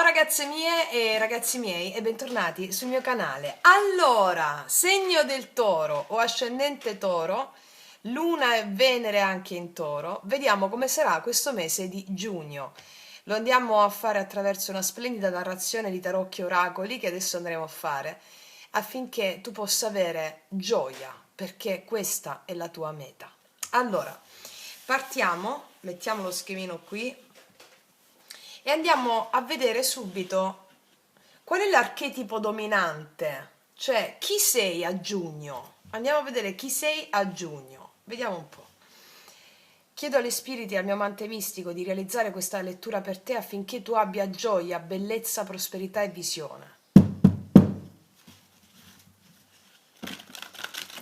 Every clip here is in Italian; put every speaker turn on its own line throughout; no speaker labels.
ragazze mie e ragazzi miei e bentornati sul mio canale. Allora, segno del toro o ascendente toro, luna e venere anche in toro, vediamo come sarà questo mese di giugno. Lo andiamo a fare attraverso una splendida narrazione di tarocchi e oracoli che adesso andremo a fare affinché tu possa avere gioia, perché questa è la tua meta. Allora, partiamo, mettiamo lo schemino qui e andiamo a vedere subito qual è l'archetipo dominante, cioè chi sei a giugno. Andiamo a vedere chi sei a giugno. Vediamo un po'. Chiedo agli spiriti e al mio amante mistico di realizzare questa lettura per te affinché tu abbia gioia, bellezza, prosperità e visione.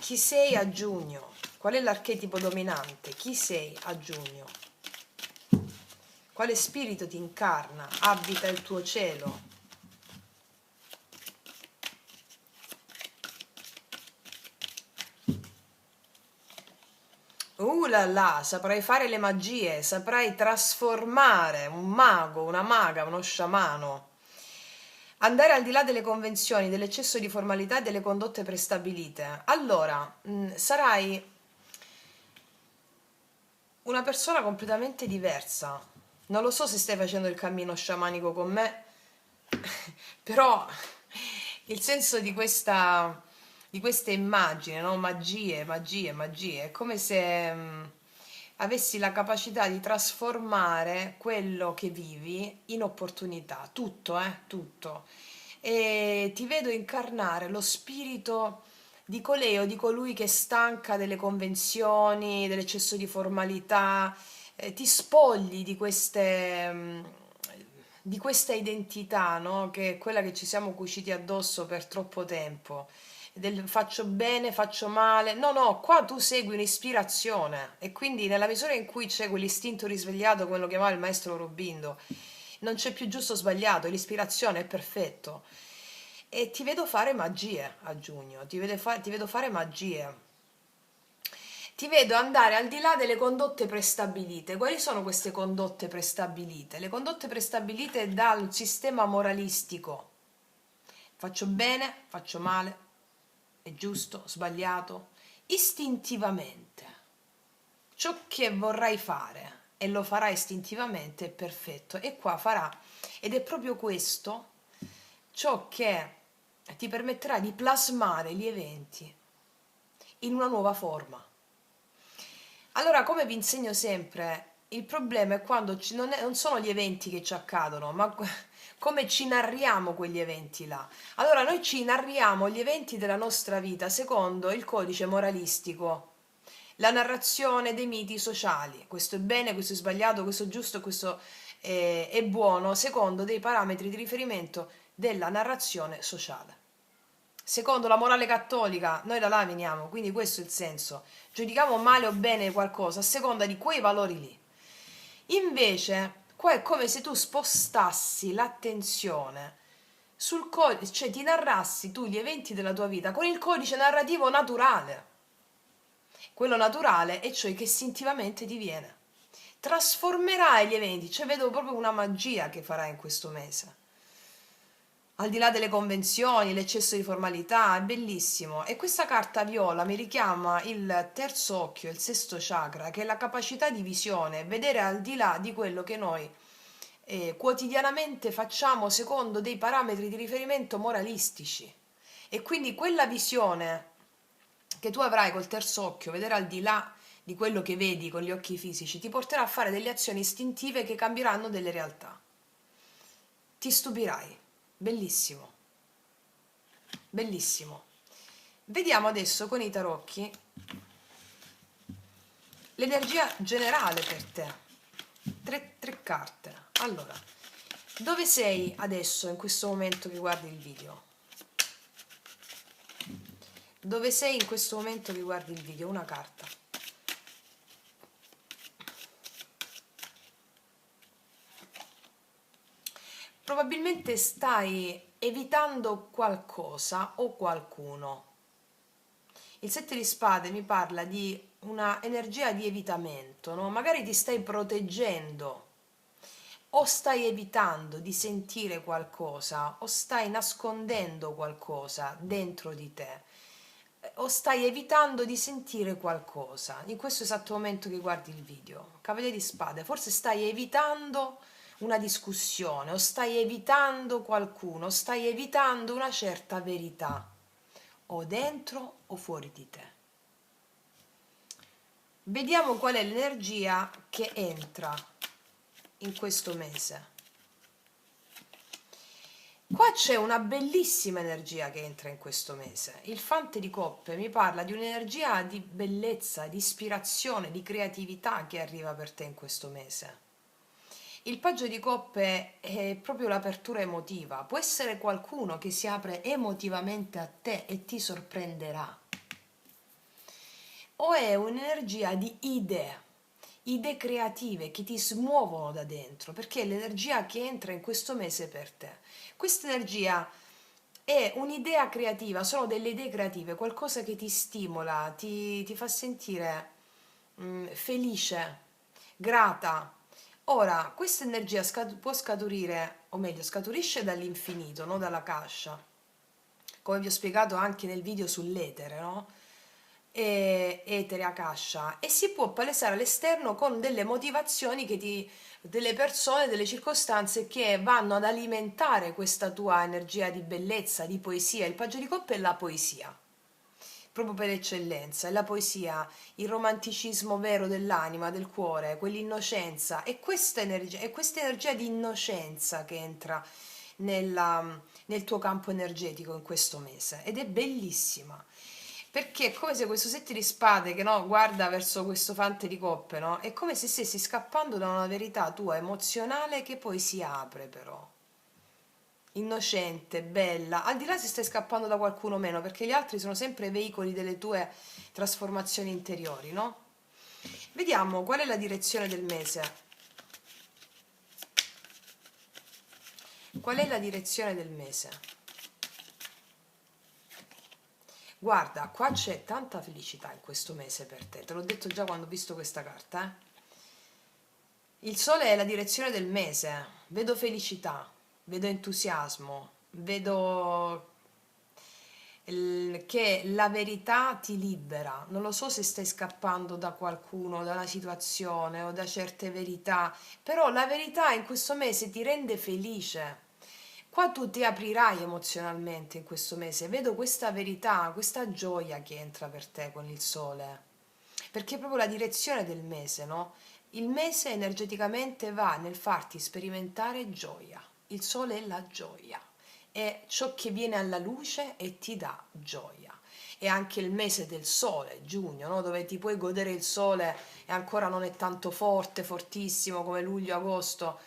Chi sei a giugno? Qual è l'archetipo dominante? Chi sei a giugno? Quale spirito ti incarna? Abita il tuo cielo? La la, saprai fare le magie, saprai trasformare un mago, una maga, uno sciamano. Andare al di là delle convenzioni, dell'eccesso di formalità e delle condotte prestabilite. Allora, sarai una persona completamente diversa. Non lo so se stai facendo il cammino sciamanico con me, però il senso di questa immagine, no? Magie, magie, magie, è come se avessi la capacità di trasformare quello che vivi in opportunità, tutto, tutto. E ti vedo incarnare lo spirito di colei o di colui che è stanca delle convenzioni, dell'eccesso di formalità, ti spogli di questa identità, no? Che è quella che ci siamo cuciti addosso per troppo tempo. Del faccio bene, faccio male. No, no, qua tu segui un'ispirazione e quindi nella misura in cui c'è quell'istinto risvegliato, come lo chiamava il maestro Robindo, non c'è più giusto o sbagliato, l'ispirazione è perfetto. E ti vedo fare magie a giugno, ti vedo fare magie. Ti vedo andare al di là delle condotte prestabilite. Quali sono queste condotte prestabilite? Le condotte prestabilite dal sistema moralistico. Faccio bene, faccio male, è giusto, sbagliato. Istintivamente. Ciò che vorrai fare e lo farà istintivamente è perfetto. E qua farà. Ed è proprio questo ciò che ti permetterà di plasmare gli eventi in una nuova forma. Allora, come vi insegno sempre, il problema è quando non sono gli eventi che ci accadono, ma come ci narriamo quegli eventi là. Allora, noi ci narriamo gli eventi della nostra vita secondo il codice moralistico, la narrazione dei miti sociali. Questo è bene, questo è sbagliato, questo è giusto, questo è buono, secondo dei parametri di riferimento della narrazione sociale. Secondo la morale cattolica, noi da là veniamo, quindi questo è il senso. Giudichiamo male o bene qualcosa a seconda di quei valori lì. Invece, qua è come se tu spostassi l'attenzione sul codice, cioè ti narrassi tu gli eventi della tua vita con il codice narrativo naturale. Quello naturale è ciò che istintivamente ti viene. Trasformerai gli eventi, cioè vedo proprio una magia che farai in questo mese. Al di là delle convenzioni, l'eccesso di formalità, è bellissimo. E questa carta viola mi richiama il terzo occhio, il sesto chakra, che è la capacità di visione, vedere al di là di quello che noi quotidianamente facciamo secondo dei parametri di riferimento moralistici. E quindi quella visione che tu avrai col terzo occhio, vedere al di là di quello che vedi con gli occhi fisici, ti porterà a fare delle azioni istintive che cambieranno delle realtà. Ti stupirai. Bellissimo, bellissimo. Vediamo adesso con i tarocchi l'energia generale per te. Tre carte. Allora, dove sei adesso in questo momento che guardi il video? Dove sei in questo momento che guardi il video? Una carta. Probabilmente stai evitando qualcosa o qualcuno. Il 7 di spade mi parla di una energia di evitamento, no? Magari ti stai proteggendo o stai evitando di sentire qualcosa, o stai nascondendo qualcosa dentro di te, o stai evitando di sentire qualcosa in questo esatto momento che guardi il video. Cavaliere di Spade, forse stai evitando una discussione, o stai evitando qualcuno, o stai evitando una certa verità, o dentro o fuori di te. Vediamo qual è l'energia che entra in questo mese. Qua c'è una bellissima energia che entra in questo mese. Il Fante di Coppe mi parla di un'energia di bellezza, di ispirazione, di creatività che arriva per te in questo mese. Il Paggio di Coppe è proprio l'apertura emotiva. Può essere qualcuno che si apre emotivamente a te e ti sorprenderà. O è un'energia di idee creative che ti smuovono da dentro, perché è l'energia che entra in questo mese per te. Questa energia è un'idea creativa, sono delle idee creative, qualcosa che ti stimola, ti fa sentire felice, grata. Ora, questa energia può scaturire, o meglio, scaturisce dall'infinito, non dalla cascia, come vi ho spiegato anche nel video sull'etere, no? Etere Akasha, e si può palesare all'esterno con delle motivazioni delle persone, delle circostanze che vanno ad alimentare questa tua energia di bellezza, di poesia. Il Paggio di Coppe è la poesia, proprio per eccellenza, è la poesia, il romanticismo vero dell'anima, del cuore, quell'innocenza, e questa energia di innocenza che entra nel tuo campo energetico in questo mese, ed è bellissima. Perché è come se questo sette di spade che no, guarda verso questo Fante di coppe, no? È come se stessi scappando da una verità tua emozionale che poi si apre però. Innocente, bella, al di là se stai scappando da qualcuno o meno, perché gli altri sono sempre veicoli delle tue trasformazioni interiori, no? Vediamo qual è la direzione del mese. Qual è la direzione del mese? Guarda, qua c'è tanta felicità in questo mese per te l'ho detto già quando ho visto questa carta, eh? Il sole è la direzione del mese, vedo felicità, vedo entusiasmo, vedo che la verità ti libera. Non lo so se stai scappando da qualcuno, da una situazione o da certe verità, però la verità in questo mese ti rende felice. Qua tu ti aprirai emozionalmente in questo mese, vedo questa verità, questa gioia che entra per te con il sole, perché è proprio la direzione del mese, no? Il mese energeticamente va nel farti sperimentare gioia. Il sole è la gioia, è ciò che viene alla luce e ti dà gioia. È anche il mese del sole, giugno, no? Dove ti puoi godere il sole e ancora non è tanto forte, fortissimo come luglio, agosto.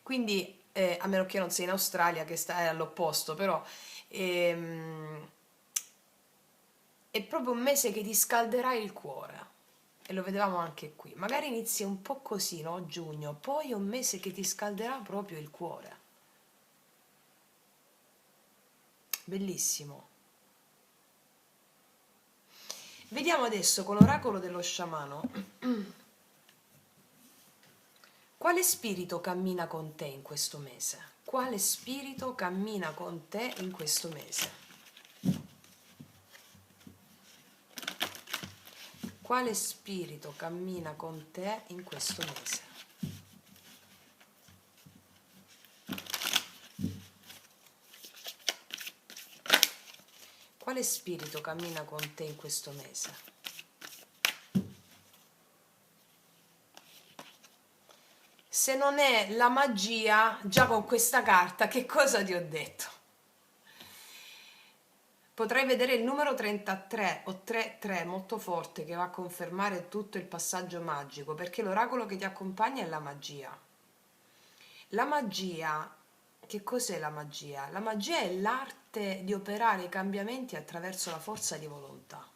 Quindi, a meno che non sei in Australia, che è all'opposto, però ehm, è proprio un mese che ti scalderà il cuore. E lo vedevamo anche qui. Magari inizi un po' così, no? Giugno, poi è un mese che ti scalderà proprio il cuore. Bellissimo. Vediamo adesso con l'oracolo dello sciamano quale spirito cammina con te in questo mese. Quale spirito cammina con te in questo mese? Quale spirito cammina con te in questo mese? Quale spirito cammina con te in questo mese? Se non è la magia, già con questa carta, che cosa ti ho detto? Potrai vedere il numero 33 o 33 molto forte che va a confermare tutto il passaggio magico, perché l'oracolo che ti accompagna è la magia. La magia, che cos'è la magia? La magia è l'arte di operare i cambiamenti attraverso la forza di volontà.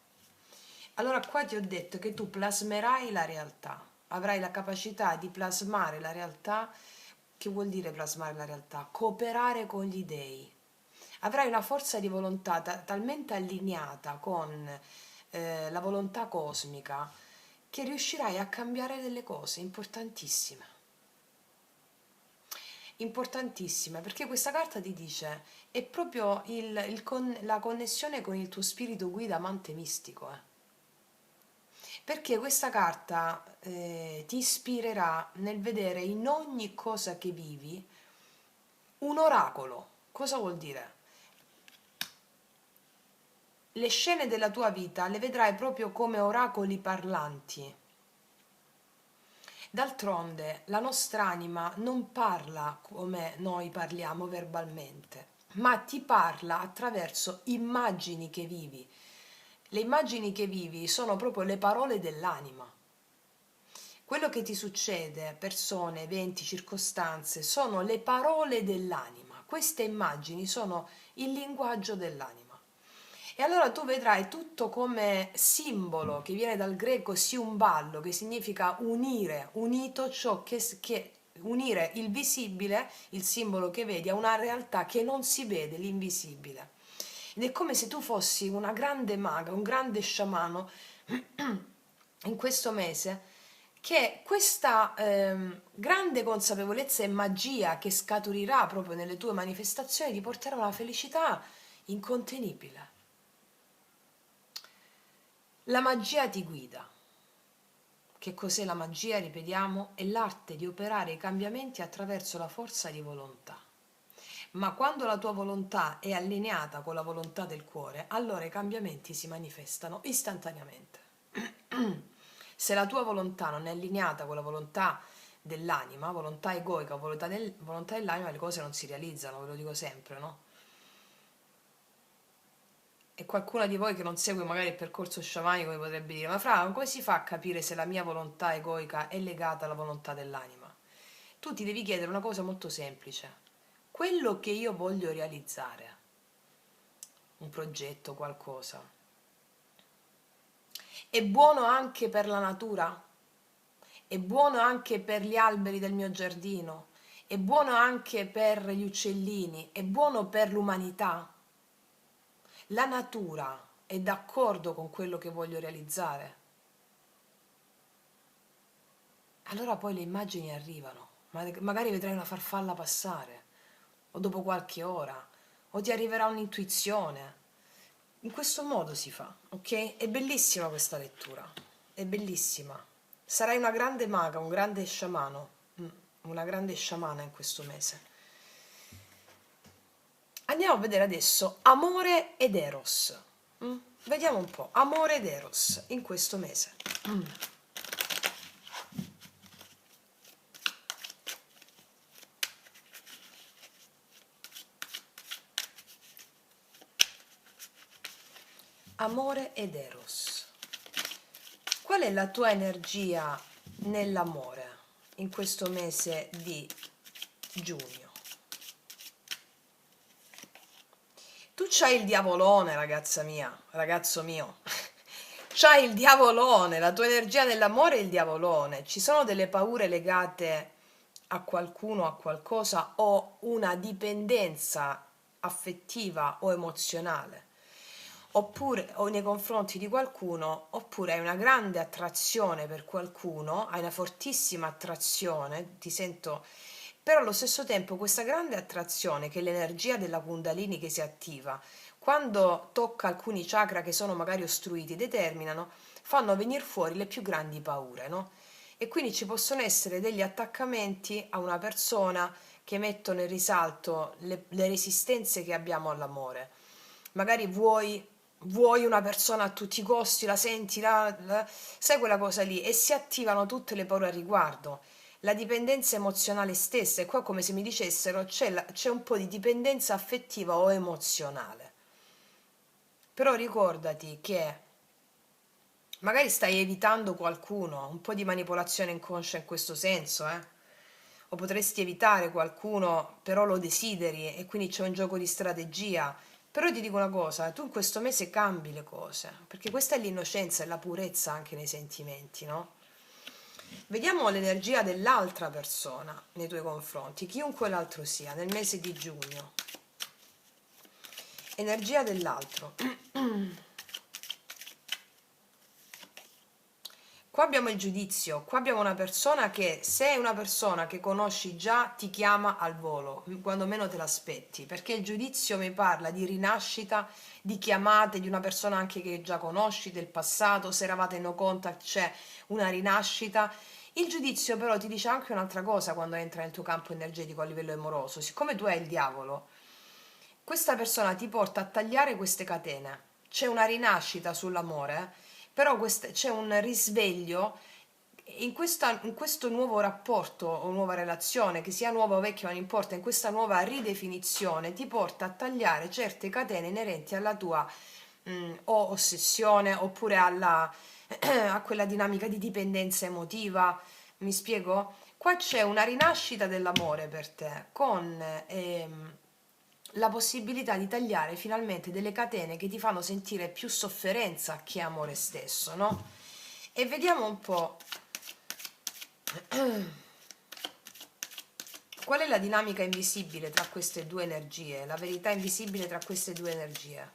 Allora qua ti ho detto che tu plasmerai la realtà, avrai la capacità di plasmare la realtà. Che vuol dire plasmare la realtà? Cooperare con gli dei. Avrai una forza di volontà talmente allineata con la volontà cosmica che riuscirai a cambiare delle cose importantissime. importantissime, perché questa carta ti dice è proprio la connessione con il tuo spirito guida amante mistico, perché questa carta ti ispirerà nel vedere in ogni cosa che vivi un oracolo. Cosa vuol dire? Le scene della tua vita le vedrai proprio come oracoli parlanti. D'altronde la nostra anima non parla come noi parliamo verbalmente, ma ti parla attraverso immagini che vivi. Le immagini che vivi sono proprio le parole dell'anima. Quello che ti succede, persone, eventi, circostanze, sono le parole dell'anima. Queste immagini sono il linguaggio dell'anima. E allora tu vedrai tutto come simbolo che viene dal greco siumballo, che significa unire, unito ciò che unire il visibile, il simbolo che vedi, a una realtà che non si vede, l'invisibile. Ed è come se tu fossi una grande maga, un grande sciamano in questo mese, che questa grande consapevolezza e magia che scaturirà proprio nelle tue manifestazioni ti porterà a una felicità incontenibile. La magia ti guida. Che cos'è la magia? Ripetiamo, è l'arte di operare i cambiamenti attraverso la forza di volontà. Ma quando la tua volontà è allineata con la volontà del cuore, allora i cambiamenti si manifestano istantaneamente. Se la tua volontà non è allineata con la volontà dell'anima, volontà egoica, volontà dell'anima, le cose non si realizzano, ve lo dico sempre, no? E qualcuno di voi che non segue magari il percorso sciamanico mi potrebbe dire: ma Fra, come si fa a capire se la mia volontà egoica è legata alla volontà dell'anima? Tu ti devi chiedere una cosa molto semplice: quello che io voglio realizzare, un progetto, qualcosa, è buono anche per la natura? È buono anche per gli alberi del mio giardino? È buono anche per gli uccellini? È buono per l'umanità? La natura è d'accordo con quello che voglio realizzare? Allora poi le immagini arrivano, magari vedrai una farfalla passare, o dopo qualche ora, o ti arriverà un'intuizione. In questo modo si fa, ok? È bellissima questa lettura, è bellissima. Sarai una grande maga, un grande sciamano, una grande sciamana in questo mese. Andiamo a vedere adesso amore ed eros. Vediamo un po', amore ed eros in questo mese. Amore ed eros. Qual è la tua energia nell'amore in questo mese di giugno? Tu c'hai il diavolone, ragazza mia, ragazzo mio. C'hai il diavolone, la tua energia nell'amore è il diavolone. Ci sono delle paure legate a qualcuno, a qualcosa, o una dipendenza affettiva o emozionale, oppure o nei confronti di qualcuno, oppure hai una grande attrazione per qualcuno, hai una fortissima attrazione, ti sento, però allo stesso tempo questa grande attrazione, che è l'energia della Kundalini che si attiva, quando tocca alcuni chakra che sono magari ostruiti, fanno venire fuori le più grandi paure, no? E quindi ci possono essere degli attaccamenti a una persona che mettono in risalto le resistenze che abbiamo all'amore. Magari vuoi una persona a tutti i costi, la senti, sai quella cosa lì, e si attivano tutte le paure a riguardo. La dipendenza emozionale stessa, è qua come se mi dicessero c'è un po' di dipendenza affettiva o emozionale. Però ricordati che magari stai evitando qualcuno, un po' di manipolazione inconscia in questo senso, o potresti evitare qualcuno, però lo desideri e quindi c'è un gioco di strategia. Però ti dico una cosa, tu in questo mese cambi le cose, perché questa è l'innocenza e la purezza anche nei sentimenti, no? Vediamo l'energia dell'altra persona nei tuoi confronti, chiunque l'altro sia, nel mese di giugno. Energia dell'altro. Qua abbiamo il giudizio, qua abbiamo una persona che, se è una persona che conosci già, ti chiama al volo, quando meno te l'aspetti, perché il giudizio mi parla di rinascita, di chiamate di una persona anche che già conosci, del passato, se eravate in no contact c'è una rinascita. Il giudizio però ti dice anche un'altra cosa quando entra nel tuo campo energetico a livello amoroso, siccome tu hai il diavolo, questa persona ti porta a tagliare queste catene. C'è una rinascita sull'amore, però c'è un risveglio in questo nuovo rapporto o nuova relazione, che sia nuova o vecchia, non importa, in questa nuova ridefinizione ti porta a tagliare certe catene inerenti alla tua o ossessione oppure a quella dinamica di dipendenza emotiva. Mi spiego? Qua c'è una rinascita dell'amore per te, con la possibilità di tagliare finalmente delle catene che ti fanno sentire più sofferenza che amore stesso, no? E vediamo un po' qual è la dinamica invisibile tra queste due energie, la verità invisibile tra queste due energie.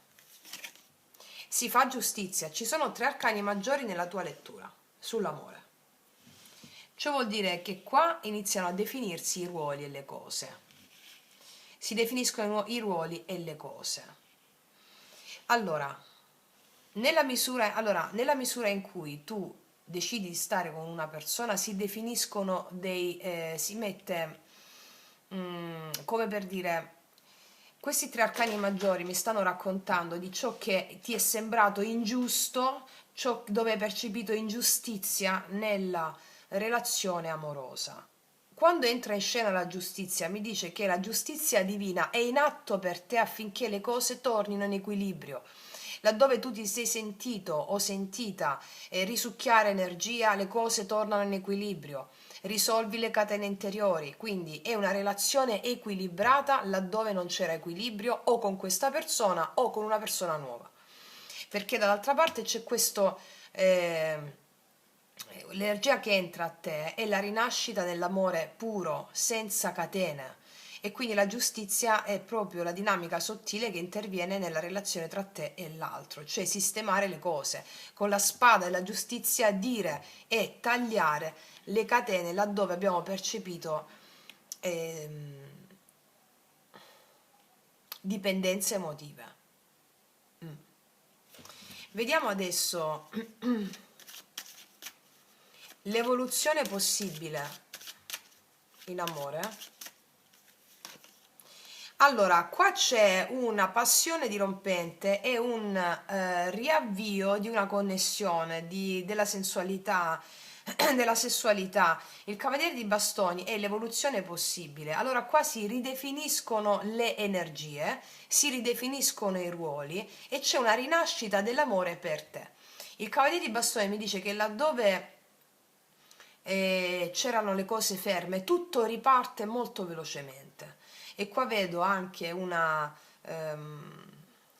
Si fa giustizia, ci sono 3 arcani maggiori nella tua lettura sull'amore. Ciò vuol dire che qua iniziano a definirsi i ruoli e le cose. Si definiscono i ruoli e le cose. Allora, nella misura in cui tu decidi di stare con una persona, si definiscono si mette, come per dire, questi 3 arcani maggiori mi stanno raccontando di ciò che ti è sembrato ingiusto, ciò dove hai percepito ingiustizia nella relazione amorosa. Quando entra in scena la giustizia, mi dice che la giustizia divina è in atto per te affinché le cose tornino in equilibrio. Laddove tu ti sei sentito o sentita risucchiare energia, le cose tornano in equilibrio. Risolvi le catene interiori, quindi è una relazione equilibrata laddove non c'era equilibrio o con questa persona o con una persona nuova. Perché dall'altra parte c'è questo... l'energia che entra a te è la rinascita dell'amore puro, senza catene. E quindi la giustizia è proprio la dinamica sottile che interviene nella relazione tra te e l'altro, cioè sistemare le cose. Con la spada e la giustizia dire e tagliare le catene laddove abbiamo percepito dipendenze emotive. Vediamo adesso l'evoluzione possibile in amore. Allora, qua c'è una passione dirompente e un riavvio di una connessione della sensualità, della sessualità. Il Cavaliere di Bastoni è l'evoluzione possibile. Allora, qua si ridefiniscono le energie, si ridefiniscono i ruoli e c'è una rinascita dell'amore per te. Il Cavaliere di Bastoni mi dice che laddove c'erano le cose ferme, tutto riparte molto velocemente. E qua vedo anche una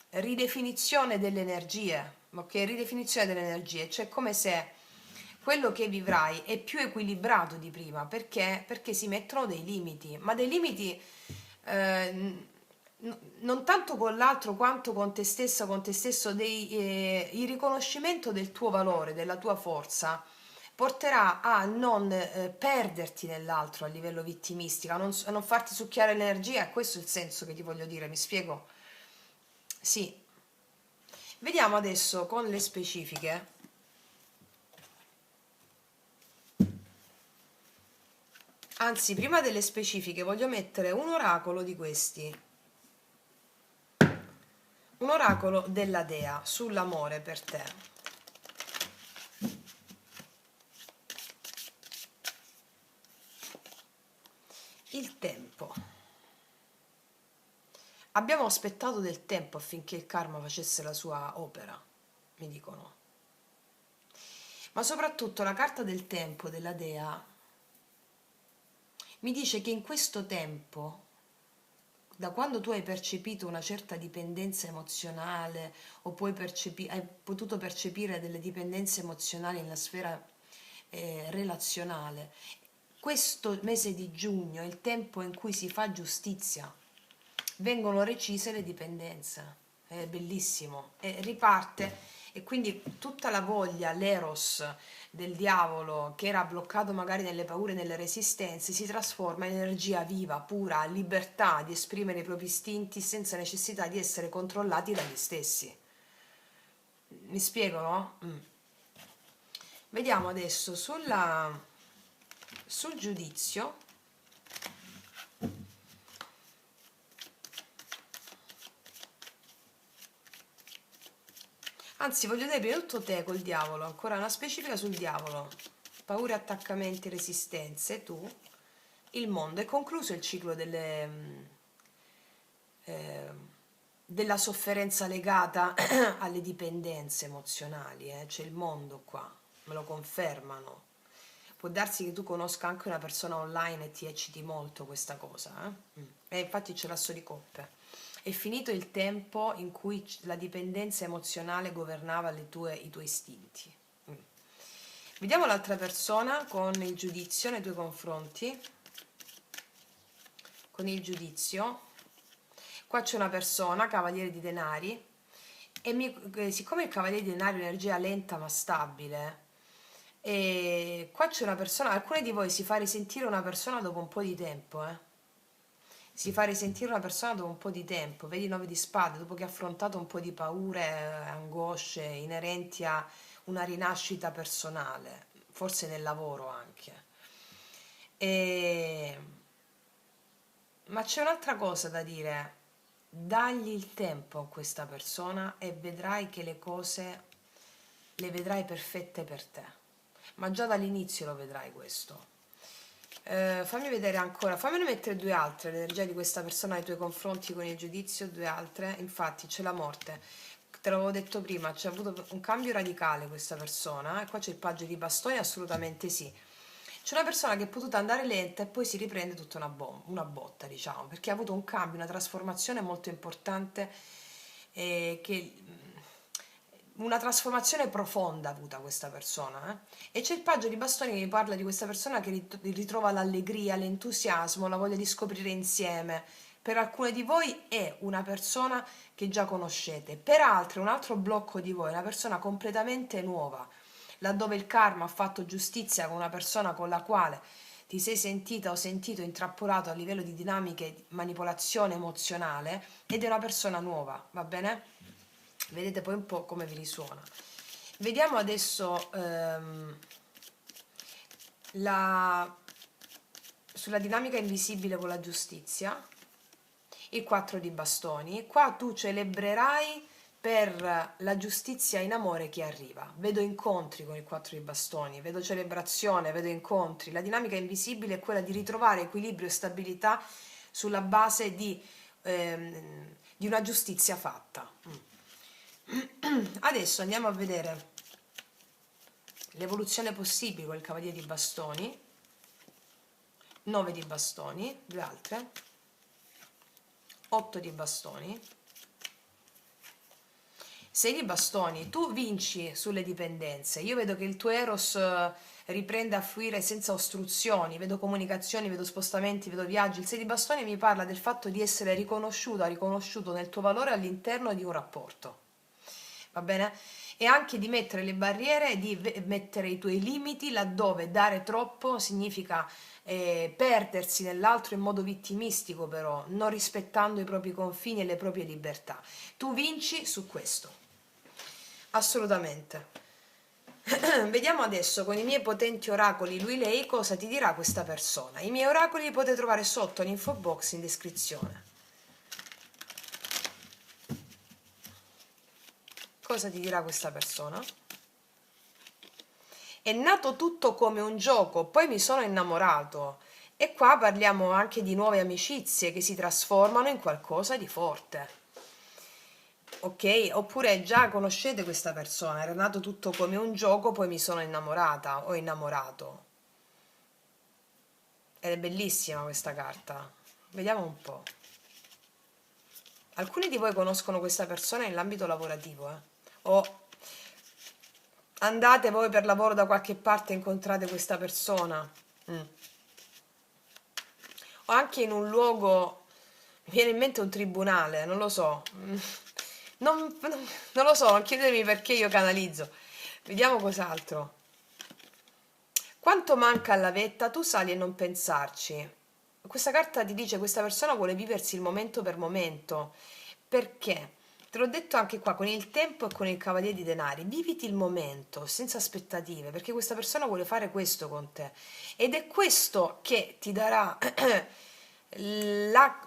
ridefinizione delle energie, ok? Ridefinizione delle energie, cioè come se quello che vivrai è più equilibrato di prima, perché si mettono dei limiti, ma dei limiti non tanto con l'altro quanto con te stessa, con te stesso, il riconoscimento del tuo valore, della tua forza porterà a non perderti nell'altro a livello vittimistico, a non farti succhiare l'energia, questo è il senso che ti voglio dire, mi spiego? Sì. Vediamo adesso con le specifiche. Anzi, prima delle specifiche voglio mettere un oracolo di questi. Un oracolo della Dea sull'amore per te. Il tempo. Abbiamo aspettato del tempo affinché il karma facesse la sua opera, mi dicono. Ma soprattutto la carta del tempo della Dea mi dice che in questo tempo, da quando tu hai percepito una certa dipendenza emozionale o hai potuto percepire delle dipendenze emozionali nella sfera relazionale, questo mese di giugno è il tempo in cui si fa giustizia, vengono recise le dipendenze. è bellissimo, e riparte, e quindi tutta la voglia, l'eros del diavolo che era bloccato magari nelle paure e nelle resistenze si trasforma in energia viva, pura, libertà di esprimere i propri istinti senza necessità di essere controllati dagli stessi. Mi spiego, no? Vediamo adesso sul giudizio. Anzi, voglio vedere prima di tutto te col diavolo, ancora una specifica sul diavolo. Paure, attaccamenti, resistenze, tu, il mondo. È concluso il ciclo eh, della sofferenza legata alle dipendenze emozionali, c'è il mondo qua, me lo confermano. Può darsi che tu conosca anche una persona online e ti ecciti molto questa cosa, eh? E infatti c'è l'asso di coppe. È finito il tempo in cui la dipendenza emozionale governava i tuoi istinti. Vediamo l'altra persona con il giudizio nei tuoi confronti. Con il giudizio. Qua c'è una persona, cavaliere di denari, e siccome il cavaliere di denari è un'energia lenta ma stabile, e qua c'è una persona, alcuni di voi si fa risentire una persona dopo un po' di tempo, si fa risentire una persona dopo un po' di tempo, vedi 9 di spade, dopo che ha affrontato un po' di paure, angosce inerenti a una rinascita personale, forse nel lavoro anche. E... Ma c'è un'altra cosa da dire, dagli il tempo a questa persona e vedrai che le cose le vedrai perfette per te, ma già dall'inizio lo vedrai questo. Fammi vedere ancora, fammene mettere due altre, l'energia di questa persona nei tuoi confronti con il giudizio, due altre. Infatti c'è la morte, te l'avevo detto prima, c'è avuto un cambio radicale questa persona, e qua c'è il paggio di bastoni, assolutamente sì. C'è una persona che è potuta andare lenta e poi si riprende tutta una botta, diciamo, perché ha avuto un cambio, una trasformazione molto importante, una trasformazione profonda ha avuta questa persona. E c'è il paggio di bastoni che mi parla di questa persona che ritrova l'allegria, l'entusiasmo, la voglia di scoprire insieme. Per alcune di voi è una persona che già conoscete, per altre un altro blocco di voi, una persona completamente nuova, laddove il karma ha fatto giustizia con una persona con la quale ti sei sentita o sentito intrappolato a livello di dinamiche di manipolazione emozionale, ed è una persona nuova, va bene? Vedete poi un po' come vi risuona. Vediamo adesso sulla dinamica invisibile con la giustizia, il 4 di bastoni. Qua tu celebrerai per la giustizia in amore che arriva. Vedo incontri con il 4 di bastoni, vedo celebrazione, vedo incontri. La dinamica invisibile è quella di ritrovare equilibrio e stabilità sulla base di una giustizia fatta. Adesso andiamo a vedere l'evoluzione possibile con il cavaliere di bastoni, 9 di bastoni, due altre, 8 di bastoni, 6 di bastoni. Tu vinci sulle dipendenze, io vedo che il tuo Eros riprende a fluire senza ostruzioni, vedo comunicazioni, vedo spostamenti, vedo viaggi. Il 6 di bastoni mi parla del fatto di essere riconosciuto nel tuo valore all'interno di un rapporto, va bene? E anche di mettere le barriere, di mettere i tuoi limiti, laddove dare troppo significa perdersi nell'altro in modo vittimistico, però non rispettando i propri confini e le proprie libertà. Tu vinci su questo, assolutamente. Vediamo adesso con i miei potenti oracoli lui-lei cosa ti dirà questa persona. I miei oracoli li potete trovare sotto l'info box in descrizione. Cosa ti dirà questa persona? È nato tutto come un gioco, poi mi sono innamorato. E qua parliamo anche di nuove amicizie che si trasformano in qualcosa di forte. Ok? Oppure già conoscete questa persona, era nato tutto come un gioco, poi mi sono innamorata o innamorato. Ed è bellissima questa carta. Vediamo un po'. Alcuni di voi conoscono questa persona nell'ambito lavorativo, o andate voi per lavoro da qualche parte e incontrate questa persona, o anche in un luogo, mi viene in mente un tribunale, non lo so, Non lo so, non chiedermi perché io canalizzo. Vediamo cos'altro. Quanto manca alla vetta, tu sali e non pensarci. Questa carta ti dice questa persona vuole viversi il momento per momento. Perché? Te l'ho detto anche qua con il tempo e con il cavaliere di denari. Viviti il momento senza aspettative, perché questa persona vuole fare questo con te. Ed è questo che ti darà la,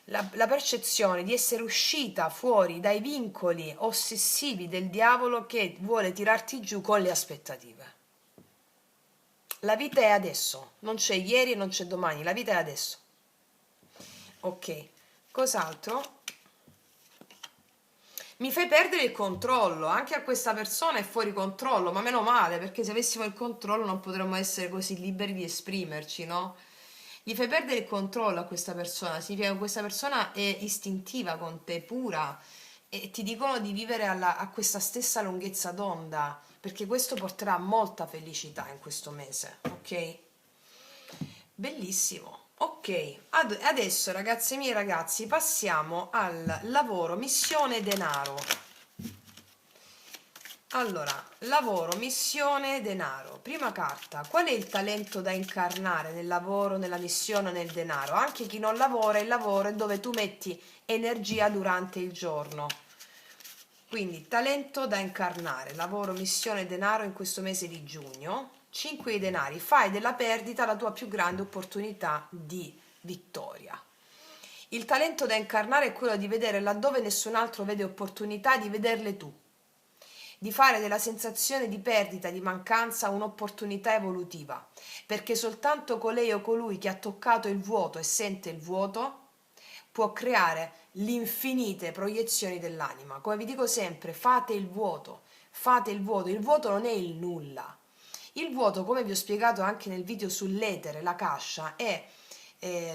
la percezione di essere uscita fuori dai vincoli ossessivi del diavolo che vuole tirarti giù con le aspettative. La vita è adesso, non c'è ieri e non c'è domani, la vita è adesso. Ok, cos'altro? Mi fai perdere il controllo, anche a questa persona è fuori controllo, ma meno male, perché se avessimo il controllo non potremmo essere così liberi di esprimerci, no? Gli fai perdere il controllo a questa persona, significa che questa persona è istintiva con te, pura, e ti dicono di vivere a questa stessa lunghezza d'onda, perché questo porterà molta felicità in questo mese, ok? Bellissimo. Ok, adesso ragazze mie e ragazzi passiamo al lavoro, missione, denaro. Allora, lavoro, missione, denaro. Prima carta, qual è il talento da incarnare nel lavoro, nella missione, nel denaro? Anche chi non lavora, il lavoro è dove tu metti energia durante il giorno. Quindi, talento da incarnare, lavoro, missione, denaro in questo mese di giugno. 5 di denari, fai della perdita la tua più grande opportunità di vittoria. Il talento da incarnare è quello di vedere laddove nessun altro vede opportunità, di vederle tu, di fare della sensazione di perdita, di mancanza un'opportunità evolutiva, perché soltanto colei o colui che ha toccato il vuoto e sente il vuoto può creare l'infinite proiezioni dell'anima. Come vi dico sempre, fate il vuoto non è il nulla. Il vuoto, come vi ho spiegato anche nel video sull'etere, la cascia, è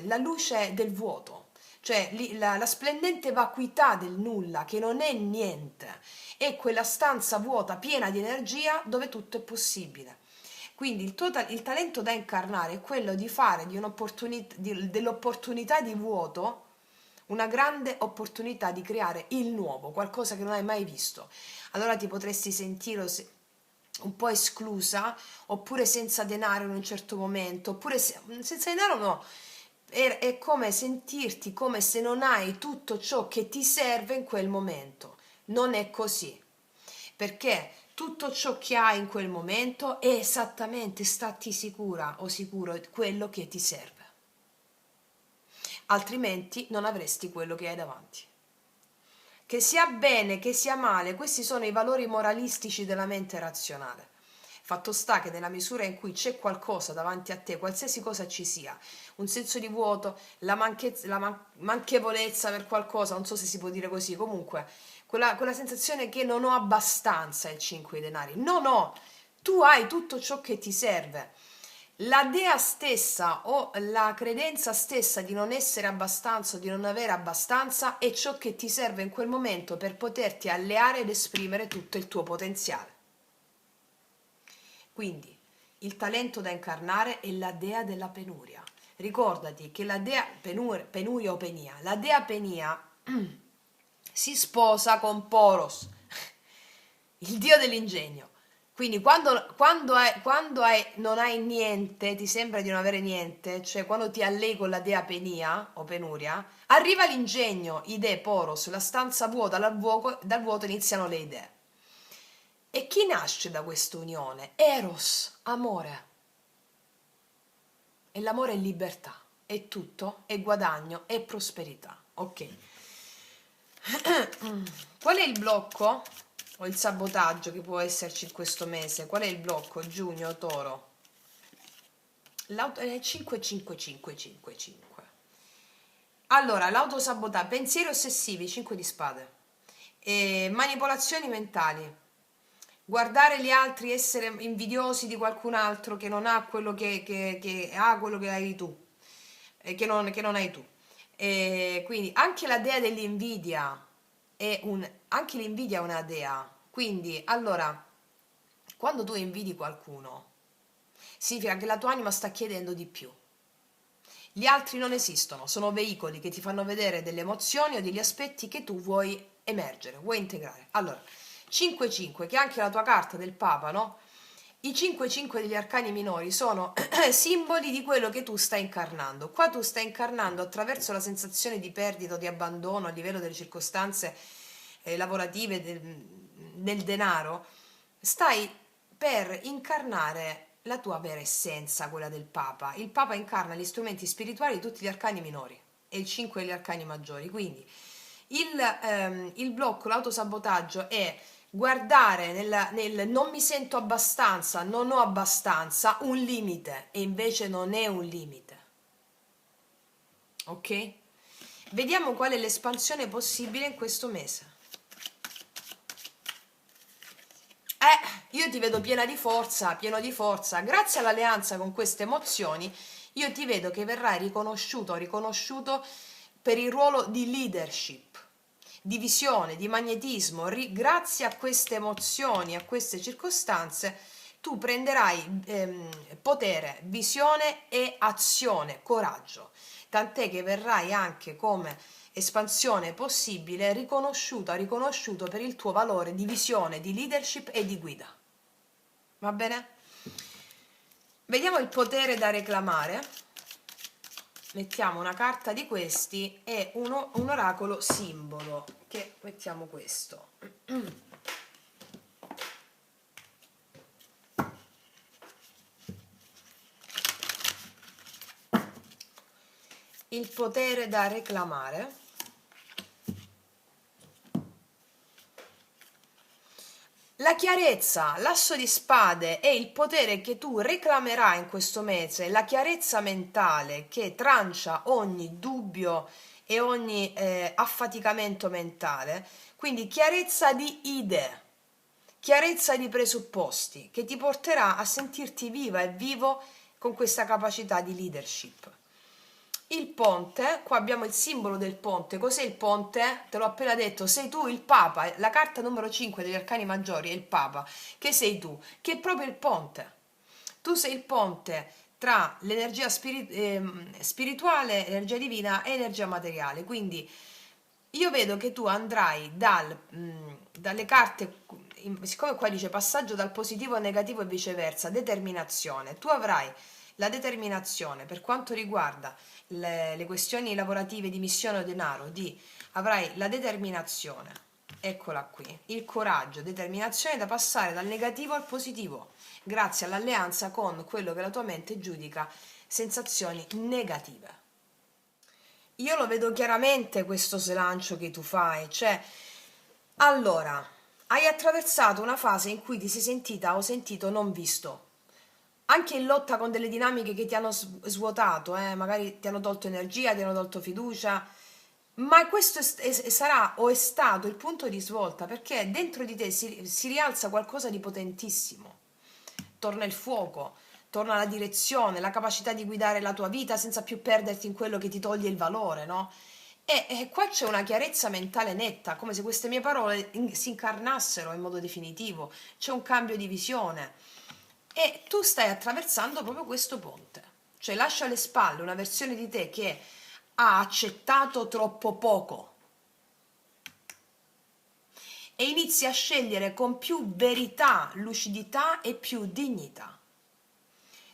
la luce del vuoto, cioè la splendente vacuità del nulla, che non è niente, è quella stanza vuota piena di energia dove tutto è possibile. Quindi il talento da incarnare è quello di fare dell'opportunità di vuoto una grande opportunità di creare il nuovo, qualcosa che non hai mai visto. Allora ti potresti sentire un po' esclusa, oppure senza denaro in un certo momento, oppure senza denaro no. È come sentirti come se non hai tutto ciò che ti serve in quel momento. Non è così, perché tutto ciò che hai in quel momento è esattamente, stati sicura o sicuro, quello che ti serve. Altrimenti non avresti quello che hai davanti. Che sia bene, che sia male, questi sono i valori moralistici della mente razionale. Fatto sta che nella misura in cui c'è qualcosa davanti a te, qualsiasi cosa ci sia, un senso di vuoto, la manchevolezza per qualcosa, non so se si può dire così, comunque, quella sensazione che non ho abbastanza il 5 di denari. No, no, tu hai tutto ciò che ti serve. La dea stessa o la credenza stessa di non essere abbastanza o di non avere abbastanza è ciò che ti serve in quel momento per poterti alleare ed esprimere tutto il tuo potenziale. Quindi il talento da incarnare è la dea della penuria. Ricordati che la dea penuria o penia, la dea penia si sposa con Poros, il dio dell'ingegno. Quindi non hai niente, ti sembra di non avere niente, cioè quando ti allei con la dea penia o penuria, arriva l'ingegno, idee, poros, la stanza vuota, dal vuoto iniziano le idee. E chi nasce da questa unione? Eros, amore. E l'amore è libertà, è tutto, è guadagno, è prosperità. Ok. Qual è il blocco o il sabotaggio che può esserci in questo mese? Qual è il blocco? Giugno, Toro. 5, 5, 5, 5, 5. Allora, l'autosabotaggio, pensieri ossessivi, 5 di spade. Manipolazioni mentali. Guardare gli altri, essere invidiosi di qualcun altro che non ha quello che ha quello che hai tu, che non hai tu. Quindi anche la dea dell'invidia anche l'invidia è una dea. Quindi, allora, quando tu invidi qualcuno, significa che la tua anima sta chiedendo di più. Gli altri non esistono, sono veicoli che ti fanno vedere delle emozioni o degli aspetti che tu vuoi emergere, vuoi integrare. Allora, 5-5, che è anche la tua carta del Papa, no? I 5-5 degli arcani minori sono simboli di quello che tu stai incarnando. Qua tu stai incarnando attraverso la sensazione di perdita o di abbandono a livello delle circostanze lavorative, del denaro, stai per incarnare la tua vera essenza, quella del Papa. Il Papa incarna gli strumenti spirituali di tutti gli arcani minori e il 5 degli arcani maggiori. Quindi il blocco, l'autosabotaggio è guardare nel non mi sento abbastanza, non ho abbastanza, un limite, e invece non è un limite. Ok? Vediamo qual è l'espansione possibile in questo mese. Io ti vedo piena di forza, pieno di forza. Grazie all'alleanza con queste emozioni, io ti vedo che verrai riconosciuto o riconosciuto per il ruolo di leadership, di visione, di magnetismo. Grazie a queste emozioni, a queste circostanze, tu prenderai potere, visione e azione, coraggio. Tant'è che verrai anche come espansione possibile riconosciuto per il tuo valore di visione, di leadership e di guida. Va bene? Vediamo il potere da reclamare. Mettiamo una carta di questi e un oracolo simbolo, che mettiamo questo. Il potere da reclamare. La chiarezza, l'asso di spade è il potere che tu reclamerai in questo mese, la chiarezza mentale che trancia ogni dubbio e ogni affaticamento mentale, quindi chiarezza di idee, chiarezza di presupposti che ti porterà a sentirti viva e vivo con questa capacità di leadership. Il ponte, qua abbiamo il simbolo del ponte. Cos'è il ponte? Te l'ho appena detto, sei tu il Papa, la carta numero 5 degli arcani maggiori è il Papa, che sei tu, che è proprio il ponte. Tu sei il ponte tra l'energia spirituale, l'energia divina e l'energia materiale, quindi io vedo che tu andrai dalle carte, siccome qua dice passaggio dal positivo al negativo e viceversa, determinazione, tu avrai la determinazione per quanto riguarda le questioni lavorative di missione o denaro, avrai la determinazione, eccola qui, il coraggio, determinazione da passare dal negativo al positivo, grazie all'alleanza con quello che la tua mente giudica sensazioni negative. Io lo vedo chiaramente questo slancio che tu fai, cioè, allora, hai attraversato una fase in cui ti sei sentita o sentito non visto, anche in lotta con delle dinamiche che ti hanno svuotato, magari ti hanno tolto energia, ti hanno tolto fiducia, ma questo sarà o è stato il punto di svolta, perché dentro di te si rialza qualcosa di potentissimo, torna il fuoco, torna la direzione, la capacità di guidare la tua vita senza più perderti in quello che ti toglie il valore, no? E qua c'è una chiarezza mentale netta, come se queste mie parole si incarnassero in modo definitivo, c'è un cambio di visione e tu stai attraversando proprio questo ponte, cioè lascia alle spalle una versione di te che ha accettato troppo poco e inizi a scegliere con più verità, lucidità e più dignità.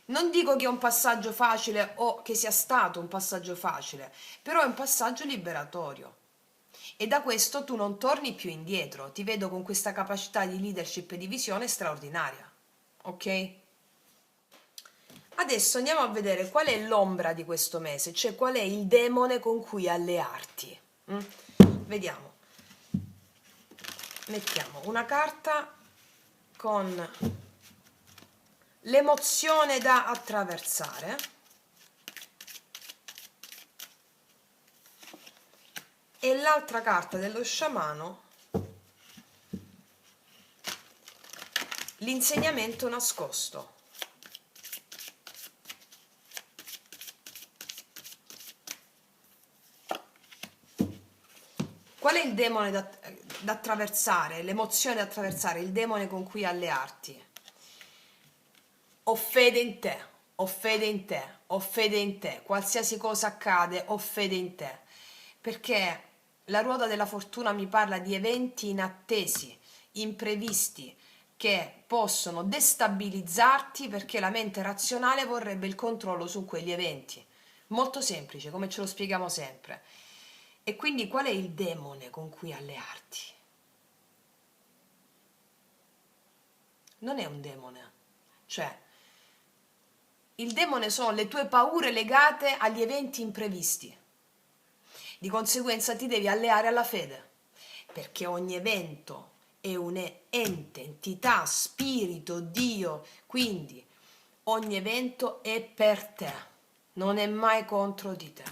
Non dico che è un passaggio facile o che sia stato un passaggio facile, però è un passaggio liberatorio. E da questo tu non torni più indietro, ti vedo con questa capacità di leadership e di visione straordinaria. Ok? Adesso andiamo a vedere qual è l'ombra di questo mese, cioè qual è il demone con cui allearti. Vediamo. Mettiamo una carta con l'emozione da attraversare e l'altra carta dello sciamano, l'insegnamento nascosto. Qual è il demone da attraversare, l'emozione da attraversare, il demone con cui allearti? Ho fede in te, ho fede in te, ho fede in te, qualsiasi cosa accade, ho fede in te, perché la ruota della fortuna mi parla di eventi inattesi, imprevisti, che possono destabilizzarti perché la mente razionale vorrebbe il controllo su quegli eventi. Molto semplice, come ce lo spieghiamo sempre. E quindi qual è il demone con cui allearti? Non è un demone, cioè il demone sono le tue paure legate agli eventi imprevisti. Di conseguenza ti devi alleare alla fede, perché ogni evento è un ente, entità, spirito, Dio, quindi ogni evento è per te, non è mai contro di te.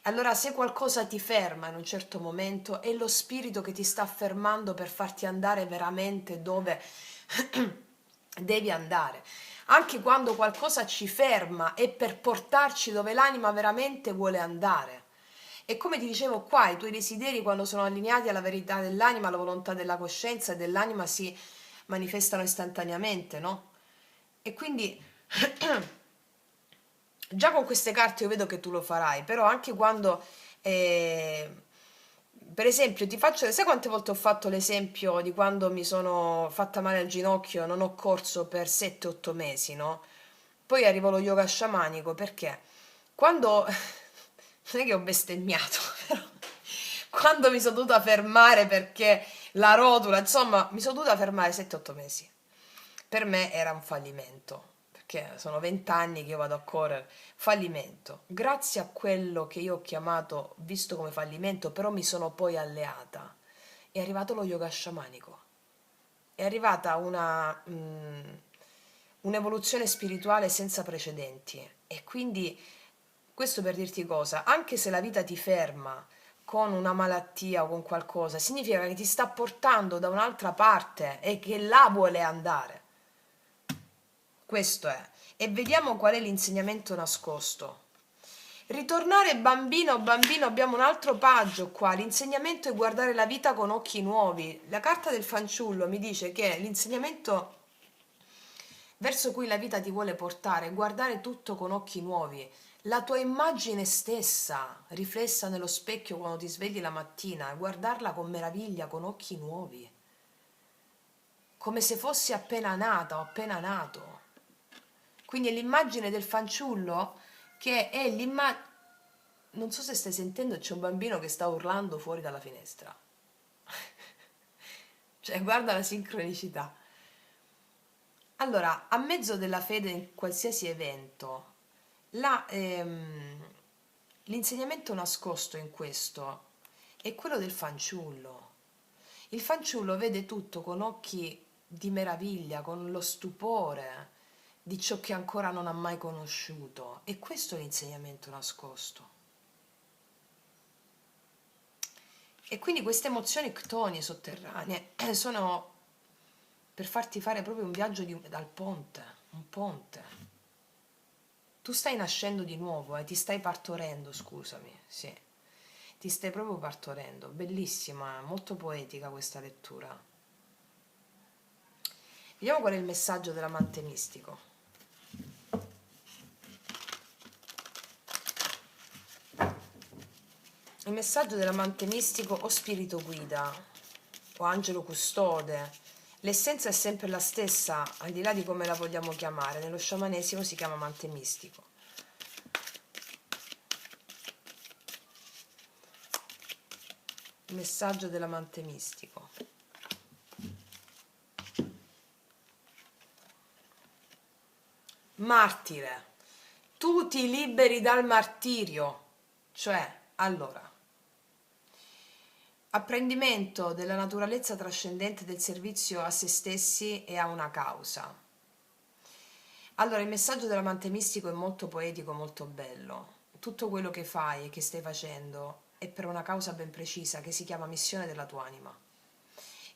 Allora se qualcosa ti ferma in un certo momento è lo spirito che ti sta fermando per farti andare veramente dove devi andare. Anche quando qualcosa ci ferma è per portarci dove l'anima veramente vuole andare. E come ti dicevo qua, i tuoi desideri quando sono allineati alla verità dell'anima, alla volontà della coscienza e dell'anima si manifestano istantaneamente, no? E quindi già con queste carte io vedo che tu lo farai, però anche quando, eh, per esempio, ti faccio, sai quante volte ho fatto l'esempio di quando mi sono fatta male al ginocchio, non ho corso per 7-8 mesi, no? Poi arrivo lo yoga sciamanico perché quando, non è che ho bestemmiato, però quando mi sono dovuta fermare perché la rotula, insomma, mi sono dovuta fermare 7-8 mesi. Per me era un fallimento, perché sono 20 anni che io vado a correre. Fallimento. Grazie a quello che io ho chiamato, visto come fallimento, però mi sono poi alleata. È arrivato lo yoga sciamanico. È arrivata un'evoluzione spirituale senza precedenti. E quindi, questo per dirti cosa, anche se la vita ti ferma con una malattia o con qualcosa, significa che ti sta portando da un'altra parte e che là vuole andare. Questo è. E vediamo qual è l'insegnamento nascosto. Ritornare bambino, bambino, abbiamo un altro paggio qua. L'insegnamento è guardare la vita con occhi nuovi. La carta del fanciullo mi dice che l'insegnamento verso cui la vita ti vuole portare è guardare tutto con occhi nuovi. La tua immagine stessa, riflessa nello specchio quando ti svegli la mattina, guardarla con meraviglia, con occhi nuovi, come se fossi appena nata o appena nato. Quindi è l'immagine del fanciullo che è l'immagine. Non so se stai sentendo, c'è un bambino che sta urlando fuori dalla finestra. Cioè, guarda la sincronicità. Allora, a mezzo della fede in qualsiasi evento, l'insegnamento nascosto in questo è quello del fanciullo. Il fanciullo vede tutto con occhi di meraviglia, con lo stupore di ciò che ancora non ha mai conosciuto. E questo è l'insegnamento nascosto. E quindi queste emozioni ctonie sotterranee sono per farti fare proprio un viaggio dal ponte, un ponte. Tu stai nascendo di nuovo e ti stai partorendo, scusami, sì. Ti stai proprio partorendo. Bellissima, molto poetica questa lettura. Vediamo qual è il messaggio dell'amante mistico. Il messaggio dell'amante mistico o spirito guida o angelo custode, l'essenza è sempre la stessa, al di là di come la vogliamo chiamare. Nello sciamanesimo si chiama amante mistico. Il messaggio dell'amante mistico. Martire. Tu ti liberi dal martirio. Cioè, allora, apprendimento della naturalezza trascendente del servizio a se stessi e a una causa. Allora, il messaggio dell'amante mistico è molto poetico, molto bello. Tutto quello che fai e che stai facendo è per una causa ben precisa che si chiama missione della tua anima.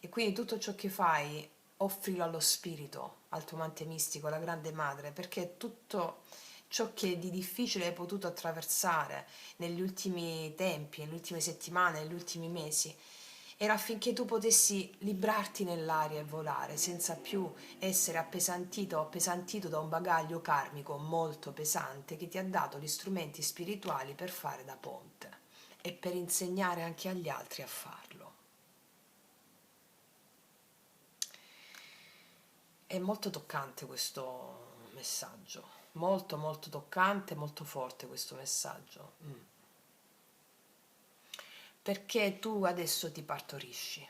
E quindi tutto ciò che fai offrilo allo spirito, al tuo amante mistico, alla grande madre, perché tutto ciò che di difficile hai potuto attraversare negli ultimi tempi, nelle ultime settimane, negli ultimi mesi, era affinché tu potessi librarti nell'aria e volare senza più essere appesantito o appesantito da un bagaglio karmico molto pesante che ti ha dato gli strumenti spirituali per fare da ponte e per insegnare anche agli altri a farlo. È molto toccante questo messaggio, molto molto toccante, molto forte questo messaggio. Perché tu adesso ti partorisci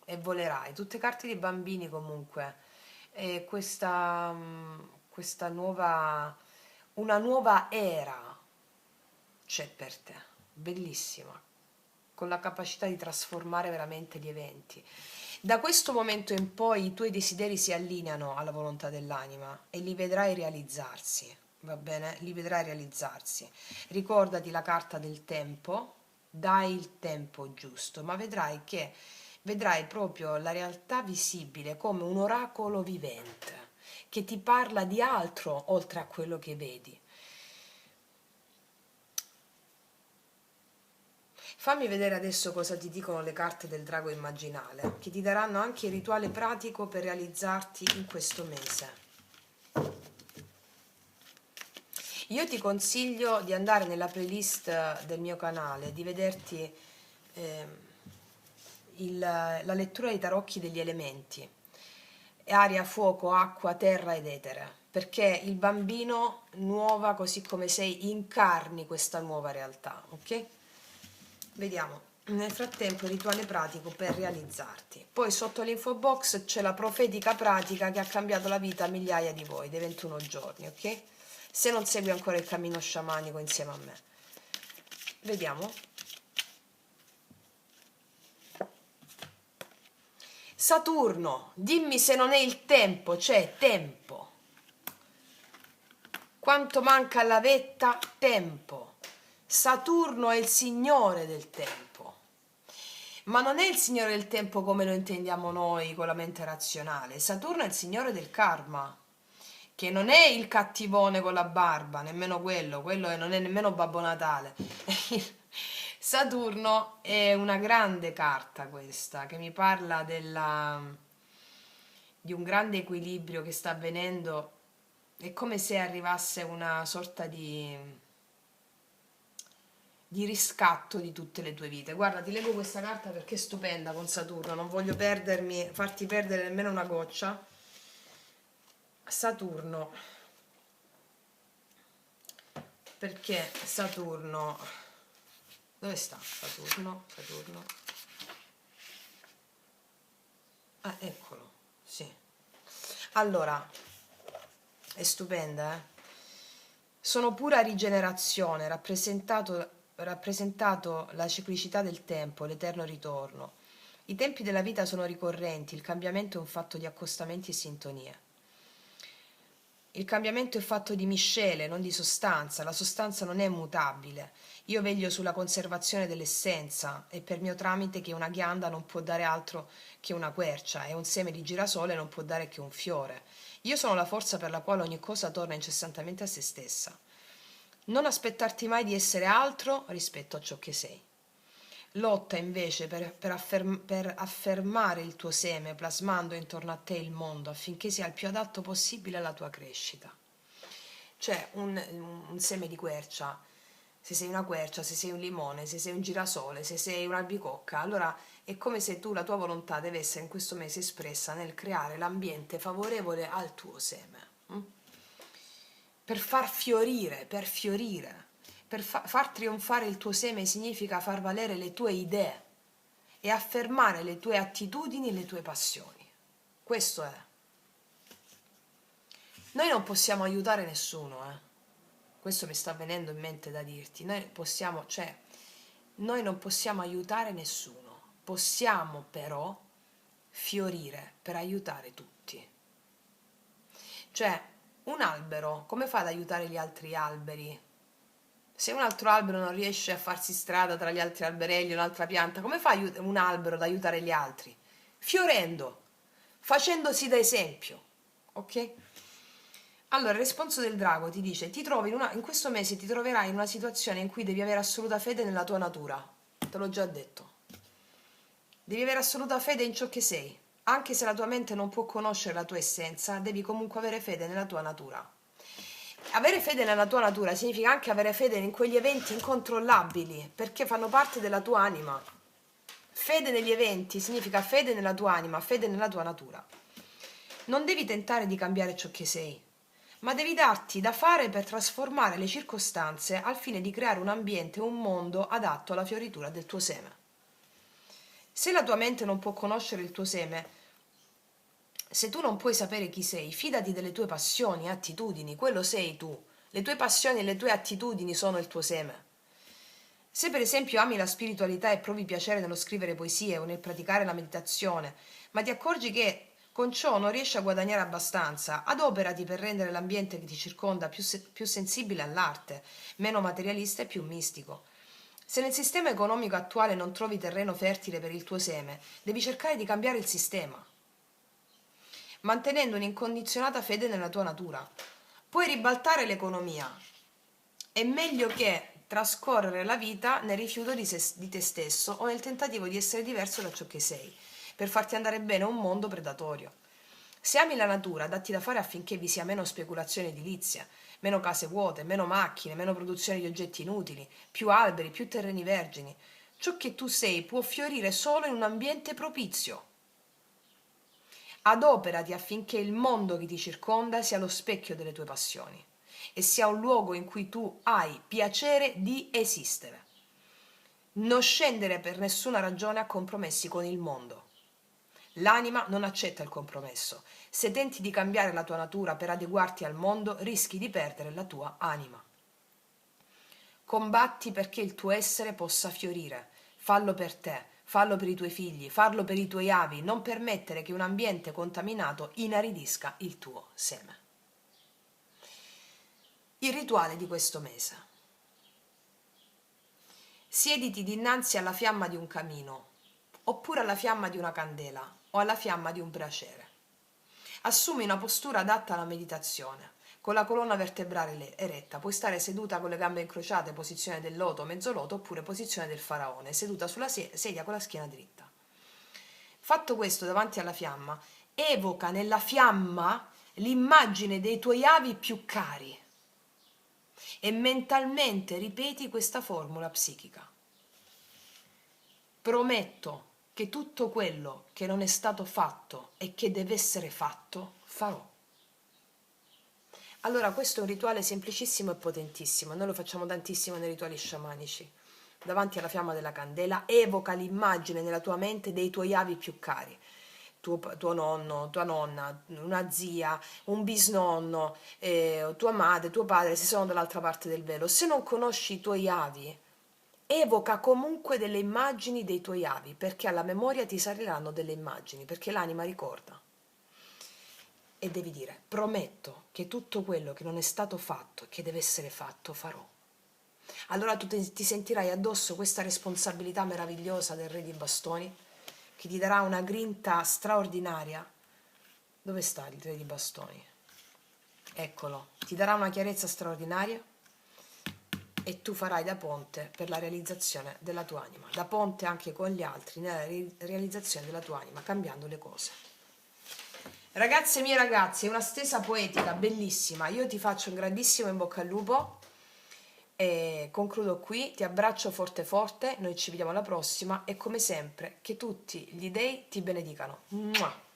e volerai, tutte carte di bambini comunque, e questa nuova, una nuova era c'è per te, bellissima, con la capacità di trasformare veramente gli eventi. Da questo momento in poi i tuoi desideri si allineano alla volontà dell'anima e li vedrai realizzarsi, va bene? Li vedrai realizzarsi. Ricordati la carta del tempo, dai il tempo giusto, ma vedrai proprio la realtà visibile come un oracolo vivente che ti parla di altro oltre a quello che vedi. Fammi vedere adesso cosa ti dicono le carte del drago immaginale, che ti daranno anche il rituale pratico per realizzarti in questo mese. Io ti consiglio di andare nella playlist del mio canale, di vederti eh, la lettura dei tarocchi degli elementi, aria, fuoco, acqua, terra ed etere, perché il bambino nuova, così come sei, incarni questa nuova realtà, ok? Vediamo. Nel frattempo il rituale pratico per realizzarti. Poi sotto l'info box c'è la profetica pratica che ha cambiato la vita a migliaia di voi, dei 21 giorni, ok? Se non segui ancora il cammino sciamanico insieme a me. Vediamo. Saturno, dimmi se non è il tempo, c'è tempo. Quanto manca alla vetta? Tempo. Saturno è il signore del tempo. Ma non è il signore del tempo come lo intendiamo noi con la mente razionale. Saturno è il signore del karma, che non è il cattivone con la barba, nemmeno quello non è nemmeno Babbo Natale. Saturno è una grande carta questa, che mi parla di un grande equilibrio che sta avvenendo. È come se arrivasse una sorta di riscatto di tutte le tue vite. Guarda, ti leggo questa carta perché è stupenda con Saturno, non voglio farti perdere nemmeno una goccia. Saturno, perché Saturno, dove sta Saturno? Saturno, ah, eccolo, sì. Allora, è stupenda, eh? Sono pura rigenerazione, rappresentato la ciclicità del tempo, l'eterno ritorno. I tempi della vita sono ricorrenti, il cambiamento è un fatto di accostamenti e sintonie. Il cambiamento è fatto di miscele, non di sostanza, la sostanza non è mutabile. Io veglio sulla conservazione dell'essenza, è per mio tramite che una ghianda non può dare altro che una quercia e un seme di girasole non può dare che un fiore. Io sono la forza per la quale ogni cosa torna incessantemente a se stessa. Non aspettarti mai di essere altro rispetto a ciò che sei. Lotta invece per affermare il tuo seme, plasmando intorno a te il mondo affinché sia il più adatto possibile alla tua crescita. Cioè un seme di quercia, se sei una quercia, se sei un limone, se sei un girasole, se sei un'albicocca, allora è come se tu la tua volontà deve essere in questo mese espressa nel creare l'ambiente favorevole al tuo seme. Per far fiorire, far trionfare il tuo seme significa far valere le tue idee e affermare le tue attitudini e le tue passioni. Questo è. Noi non possiamo aiutare nessuno, eh. Questo mi sta venendo in mente da dirti. Noi non possiamo aiutare nessuno. Possiamo però fiorire per aiutare tutti. Cioè, un albero, come fa ad aiutare gli altri alberi? Se un altro albero non riesce a farsi strada tra gli altri alberelli, un'altra pianta, come fa un albero ad aiutare gli altri? Fiorendo, facendosi da esempio, ok? Allora, il responso del drago ti dice, in questo mese ti troverai in una situazione in cui devi avere assoluta fede nella tua natura. Te l'ho già detto. Devi avere assoluta fede in ciò che sei. Anche se la tua mente non può conoscere la tua essenza, devi comunque avere fede nella tua natura. Avere fede nella tua natura significa anche avere fede in quegli eventi incontrollabili, perché fanno parte della tua anima. Fede negli eventi significa fede nella tua anima, fede nella tua natura. Non devi tentare di cambiare ciò che sei, ma devi darti da fare per trasformare le circostanze al fine di creare un ambiente, un mondo adatto alla fioritura del tuo seme. Se la tua mente non può conoscere il tuo seme, se tu non puoi sapere chi sei, fidati delle tue passioni e attitudini, quello sei tu. Le tue passioni e le tue attitudini sono il tuo seme. Se per esempio ami la spiritualità e provi piacere nello scrivere poesie o nel praticare la meditazione, ma ti accorgi che con ciò non riesci a guadagnare abbastanza, adoperati per rendere l'ambiente che ti circonda più sensibile all'arte, meno materialista e più mistico. Se nel sistema economico attuale non trovi terreno fertile per il tuo seme, devi cercare di cambiare il sistema, mantenendo un'incondizionata fede nella tua natura. Puoi ribaltare l'economia. È meglio che trascorrere la vita nel rifiuto di te stesso o nel tentativo di essere diverso da ciò che sei, per farti andare bene un mondo predatorio. Se ami la natura, datti da fare affinché vi sia meno speculazione edilizia, meno case vuote, meno macchine, meno produzione di oggetti inutili, più alberi, più terreni vergini. Ciò che tu sei può fiorire solo in un ambiente propizio. Adoperati affinché il mondo che ti circonda sia lo specchio delle tue passioni e sia un luogo in cui tu hai piacere di esistere. Non scendere per nessuna ragione a compromessi con il mondo. L'anima non accetta il compromesso. Se tenti di cambiare la tua natura per adeguarti al mondo, rischi di perdere la tua anima. Combatti perché il tuo essere possa fiorire. Fallo per te, fallo per i tuoi figli, farlo per i tuoi avi. Non permettere che un ambiente contaminato inaridisca il tuo seme. Il rituale di questo mese. Siediti dinanzi alla fiamma di un camino, oppure alla fiamma di una candela o alla fiamma di un braciere. Assumi una postura adatta alla meditazione, con la colonna vertebrale eretta. Puoi stare seduta con le gambe incrociate, posizione del loto, mezzoloto, oppure posizione del faraone, seduta sulla sedia con la schiena dritta. Fatto questo davanti alla fiamma, evoca nella fiamma l'immagine dei tuoi avi più cari e mentalmente ripeti questa formula psichica. Prometto che tutto quello che non è stato fatto e che deve essere fatto, farò. Allora, questo è un rituale semplicissimo e potentissimo. Noi lo facciamo tantissimo nei rituali sciamanici. Davanti alla fiamma della candela, evoca l'immagine nella tua mente dei tuoi avi più cari. Tuo nonno, tua nonna, una zia, un bisnonno, tua madre, tuo padre, se sono dall'altra parte del velo. Se non conosci i tuoi avi, evoca comunque delle immagini dei tuoi avi, perché alla memoria ti saliranno delle immagini, perché l'anima ricorda. E devi dire: prometto che tutto quello che non è stato fatto e che deve essere fatto, farò. Allora tu ti sentirai addosso questa responsabilità meravigliosa del Re di Bastoni, che ti darà una grinta straordinaria. Dove sta il Re di Bastoni? Eccolo, ti darà una chiarezza straordinaria e tu farai da ponte per la realizzazione della tua anima, da ponte anche con gli altri nella realizzazione della tua anima, cambiando le cose. Ragazze mie ragazzi, è una stesa poetica bellissima. Io ti faccio un grandissimo in bocca al lupo e concludo qui. Ti abbraccio forte forte, noi ci vediamo alla prossima e come sempre che tutti gli dei ti benedicano. Mua!